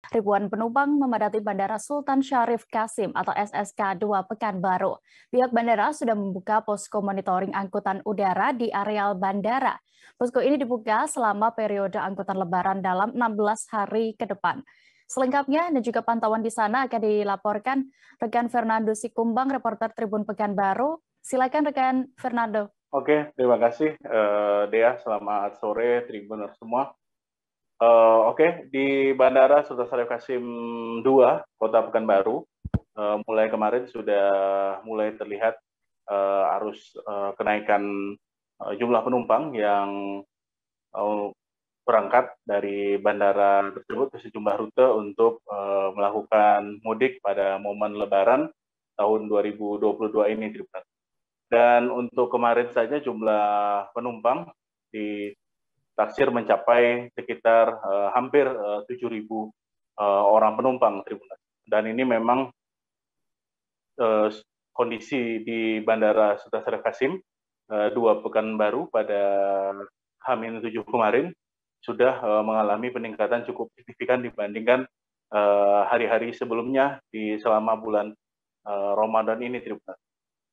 Ribuan penumpang memadati Bandara Sultan Syarif Kasim atau SSK-2 Pekanbaru. Pihak bandara sudah membuka posko monitoring angkutan udara di areal bandara. Posko ini dibuka selama periode angkutan lebaran dalam 16 hari ke depan. Selengkapnya dan juga pantauan di sana akan dilaporkan rekan Fernando Sikumbang, reporter Tribun Pekanbaru. Silakan rekan Fernando. Oke, terima kasih Dea. Selamat sore Tribuners semua. Oke, di Bandara Sultan Syarif Kasim II, Kota Pekanbaru, mulai kemarin sudah mulai terlihat arus kenaikan jumlah penumpang yang berangkat dari bandara tersebut ke sejumlah rute untuk melakukan mudik pada momen Lebaran tahun 2022 ini. Dan untuk kemarin saja jumlah penumpang ditaksir mencapai sekitar hampir 7.000 orang penumpang, Tribuners. Dan ini memang kondisi di Bandara Sultan Syarif Kasim 2 Pekanbaru pada H-7 kemarin sudah mengalami peningkatan cukup signifikan dibandingkan hari-hari sebelumnya selama bulan Ramadan ini, Tribuners.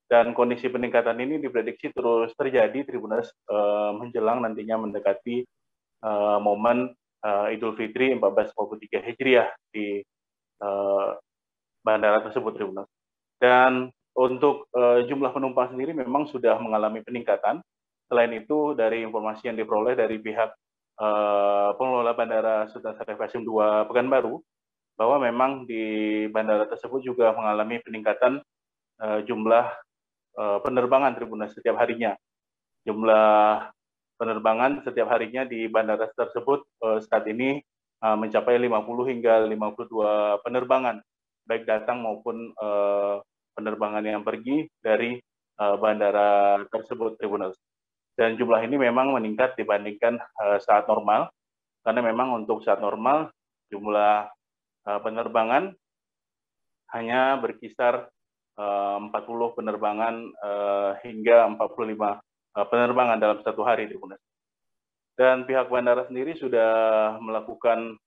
Dan kondisi peningkatan ini diprediksi terus terjadi, Tribuners, menjelang nantinya mendekati momen Idul Fitri 1443 Hijriah di bandara tersebut, Tribuners. Dan untuk jumlah penumpang sendiri memang sudah mengalami peningkatan. Selain itu, dari informasi yang diperoleh dari pihak pengelola Bandara Sultan Syarif Kasim II Pekanbaru, bahwa memang di bandara tersebut juga mengalami peningkatan jumlah penerbangan, Tribuners, setiap harinya. Jumlah penerbangan setiap harinya di bandara tersebut saat ini mencapai 50 hingga 52 penerbangan, baik datang maupun penerbangan yang pergi dari bandara tersebut, Tribuners. Dan jumlah ini memang meningkat dibandingkan saat normal, karena memang untuk saat normal jumlah penerbangan hanya berkisar 40 penerbangan hingga 45 penerbangan dalam satu hari, Tribuners. Dan pihak bandara sendiri sudah melakukan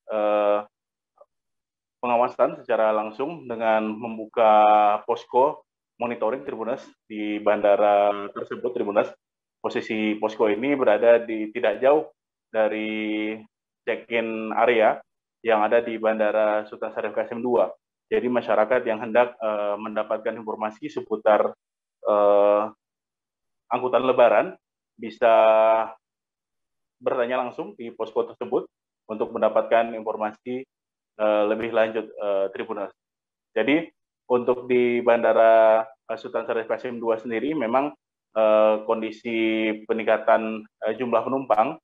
pengawasan secara langsung dengan membuka posko monitoring, Tribuners, di bandara tersebut, Tribuners. Posisi posko ini berada tidak jauh dari check-in area yang ada di Bandara Sultan Syarif Kasim II. Jadi masyarakat yang hendak mendapatkan informasi seputar angkutan Lebaran bisa bertanya langsung di posko tersebut untuk mendapatkan informasi lebih lanjut, Tribuners. Jadi untuk di Bandara Sultan Syarif Kasim II sendiri memang kondisi peningkatan jumlah penumpang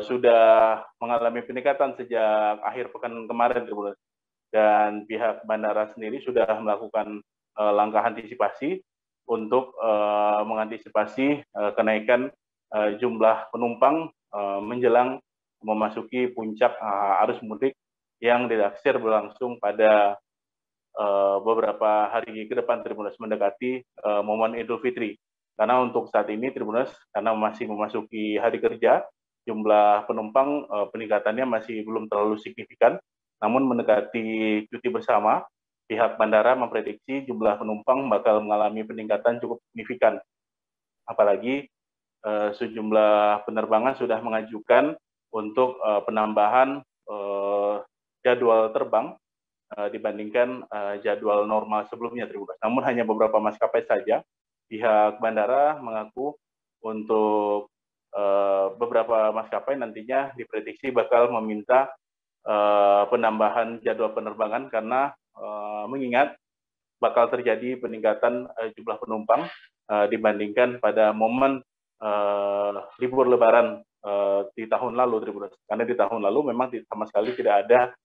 sudah mengalami peningkatan sejak akhir pekan kemarin, Tribuners. Dan pihak bandara sendiri sudah melakukan langkah antisipasi untuk mengantisipasi kenaikan jumlah penumpang menjelang memasuki puncak arus mudik yang ditaksir berlangsung pada beberapa hari ke depan, Tribuners, mendekati momen Idul Fitri. Karena untuk saat ini, Tribuners, karena masih memasuki hari kerja, jumlah penumpang peningkatannya masih belum terlalu signifikan. Namun mendekati cuti bersama, pihak bandara memprediksi jumlah penumpang bakal mengalami peningkatan cukup signifikan. Apalagi sejumlah penerbangan sudah mengajukan untuk penambahan jadwal terbang dibandingkan jadwal normal sebelumnya, Tribuners. Namun hanya beberapa maskapai saja. Pihak bandara mengaku untuk beberapa maskapai nantinya diprediksi bakal meminta penambahan jadwal penerbangan karena mengingat bakal terjadi peningkatan jumlah penumpang dibandingkan pada momen libur Lebaran di tahun lalu, Tribuners. Karena di tahun lalu memang sama sekali tidak ada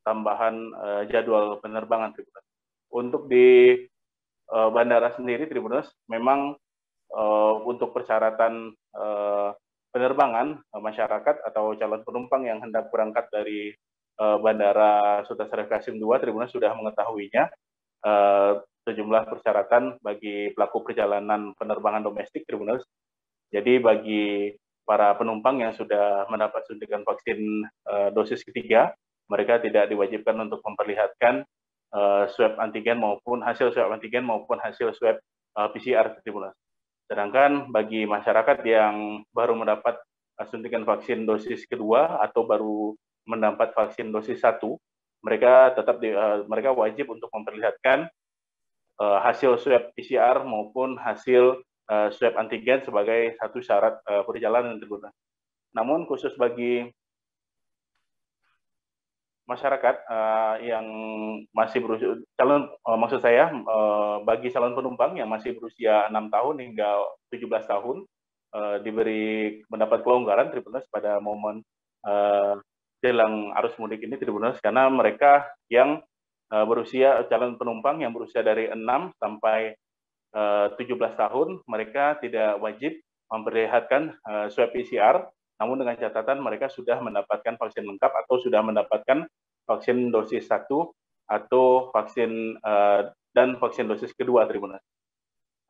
tambahan jadwal penerbangan, Tribuners. Untuk di bandara sendiri, Tribuners, memang untuk persyaratan penerbangan masyarakat atau calon penumpang yang hendak berangkat dari Bandara Sultan Syarif Kasim II, Tribuners, sudah mengetahuinya sejumlah persyaratan bagi pelaku perjalanan penerbangan domestik, Tribuners. Jadi bagi para penumpang yang sudah mendapat suntikan vaksin dosis ketiga, mereka tidak diwajibkan untuk memperlihatkan swab antigen maupun hasil swab antigen maupun hasil swab PCR. Sedangkan bagi masyarakat yang baru mendapat suntikan vaksin dosis kedua atau baru mendapat vaksin dosis 1, mereka mereka wajib untuk memperlihatkan hasil swab PCR maupun hasil swab antigen sebagai satu syarat perjalanan Tribuners. Namun khusus bagi masyarakat yang masih berusia bagi calon penumpang yang masih berusia 6 tahun hingga 17 tahun diberi mendapat kelonggaran Tribuners pada momen jelang arus mudik ini Tribuners, karena mereka yang calon penumpang yang berusia dari 6 sampai 17 tahun, mereka tidak wajib memperlihatkan swab PCR, namun dengan catatan mereka sudah mendapatkan vaksin lengkap atau sudah mendapatkan vaksin dosis 1 atau vaksin dan vaksin dosis kedua Tribuners.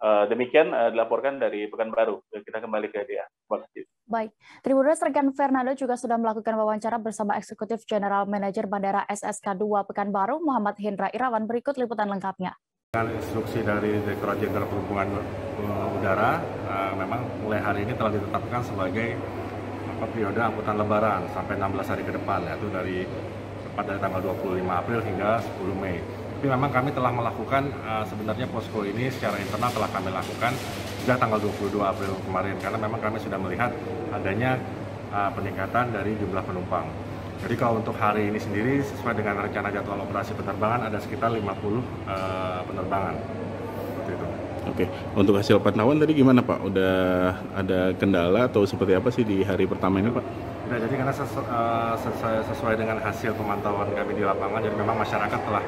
Demikian dilaporkan dari Pekanbaru. Kita kembali ke dia. Terima kasih. Baik, Tribuners, rekan Fernando juga sudah melakukan wawancara bersama Eksekutif General Manager Bandara SSK 2 Pekanbaru, Muhammad Hendra Irawan. Berikut liputan lengkapnya. Dengan instruksi dari Direktorat Jenderal Perhubungan Udara, memang mulai hari ini telah ditetapkan sebagai periode angkutan Lebaran sampai 16 hari ke depan, yaitu dari tanggal 25 April hingga 10 Mei. Tapi memang kami telah melakukan sebenarnya posko ini secara internal telah kami lakukan sejak tanggal 22 April kemarin, karena memang kami sudah melihat adanya peningkatan dari jumlah penumpang. Jadi kalau untuk hari ini sendiri sesuai dengan rencana jadwal operasi penerbangan ada sekitar 50 penerbangan. Seperti itu. Oke, untuk hasil pantauan tadi gimana Pak? Udah ada kendala atau seperti apa sih di hari pertama ini Pak? Nah, jadi karena sesuai dengan hasil pemantauan kami di lapangan, jadi memang masyarakat telah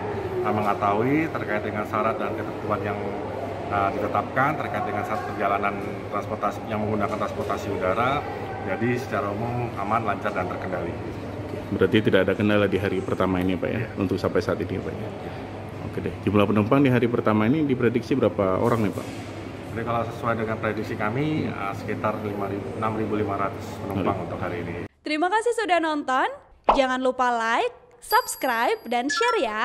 mengetahui terkait dengan syarat dan ketentuan yang ditetapkan terkait dengan syarat perjalanan transportasi yang menggunakan transportasi udara. Jadi secara umum aman, lancar dan terkendali. Berarti tidak ada kendala di hari pertama ini Pak ya, untuk sampai saat ini Pak ya. Oke deh, jumlah penumpang di hari pertama ini diprediksi berapa orang nih Pak? Jadi kalau sesuai dengan prediksi kami sekitar 6.500 penumpang untuk hari ini. Terima kasih sudah nonton, jangan lupa like, subscribe, dan share ya.